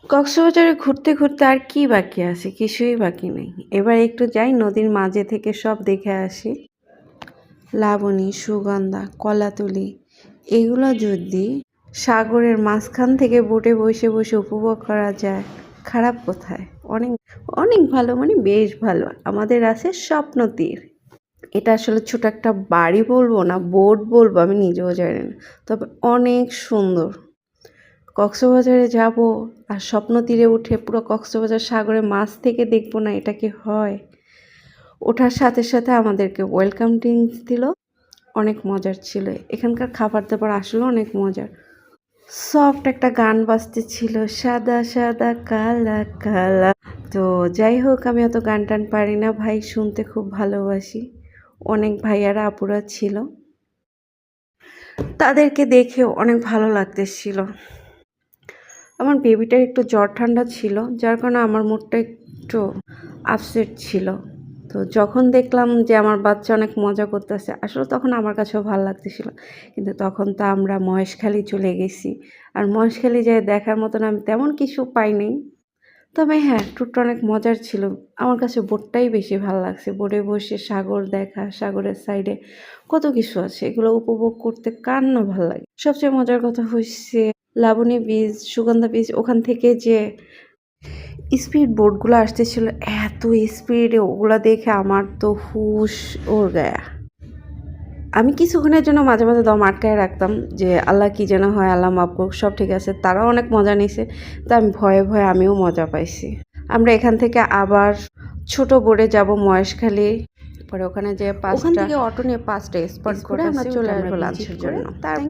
কক্সবাজারে ঘুরতে ঘুরতে আর কি বাকি আছে? কিছুই বাকি নেই। এবার একটু যাই নদীর মাঝে থেকে সব দেখে আসি। লাবণী, সুগন্ধা, কলাতলি এগুলো যদি সাগরের মাঝখান থেকে বোটে বসে বসে উপভোগ করা যায়, খারাপ কোথায়? অনেক অনেক ভালো, মানে বেশ ভালো। আমাদের আছে স্বপ্ন তীর। এটা আসলে ছোট একটা বাড়ি বলবো না বোট বলবো আমি নিজেও জানি না, তবে অনেক সুন্দর। কক্সবাজারে যাব আর স্বপ্ন তীরে উঠে পুরো কক্সবাজার সাগরের মাছ থেকে দেখবো না, এটা কি হয়? ওঠার সাথে সাথে আমাদেরকে ওয়েলকাম ড্রিঙ্কস দিল, অনেক মজার ছিল। এখানকার খাবার দাবার আসলে অনেক মজার। সফট একটা গান বাজতেছিল, সাদা সাদা কালা কালা। তো যাই হোক, আমি অত গান টান পারি না ভাই, শুনতে খুব ভালোবাসি। অনেক ভাইয়ারা আপুরা ছিল, তাদেরকে দেখে অনেক ভালো লাগতেছিল। আমার বেবিটার একটু জ্বর ঠান্ডা ছিল, যার কারণে আমার মুডটা একটু আপসেট ছিল। তো যখন দেখলাম যে আমার বাচ্চা অনেক মজা করতেছে, আসলে তখন আমার কাছেও ভালো লাগতেছিল। কিন্তু তখন তো আমরা মহেশখালী চলে গেছি, আর মহেশখালী যেয়ে দেখার মতন আমি তেমন কিছু পাইনি। তবে হ্যাঁ, ট্যুরটা অনেক মজার ছিল। আমার কাছে বোটটাই বেশি ভালো লাগছে। বোটে বসে সাগর দেখা, সাগরের সাইডে কত কিছু আছে, এগুলো উপভোগ করতে কার না ভালো লাগে। সবচেয়ে মজার কথা হচ্ছে লাবণী বীচ, সুগন্ধা বীচ, ওখান থেকে যে স্পিড বোটগুলো আসতেছিল এত স্পিডে, ওগুলো দেখে আমার তো হুশ ওড় গায়া। আমি কিছুক্ষণের জন্য মাঝে মাঝে দম আটকায় রাখতাম যে আল্লাহ কি যেন হয়, আল্লাহ মাফ করুক, সব ঠিক আছে। তারাও অনেক মজা নিছে, তা আমি ভয়ে ভয়ে আমিও মজা পাইছি। আমরা এখান থেকে আবার ছোট বোটে যাব মহেশখালী, পরে ওখানে যে ওখান থেকে অটো নিয়ে 5টা স্পট করে আমরা চলে আসবো লাঞ্চের জন্য।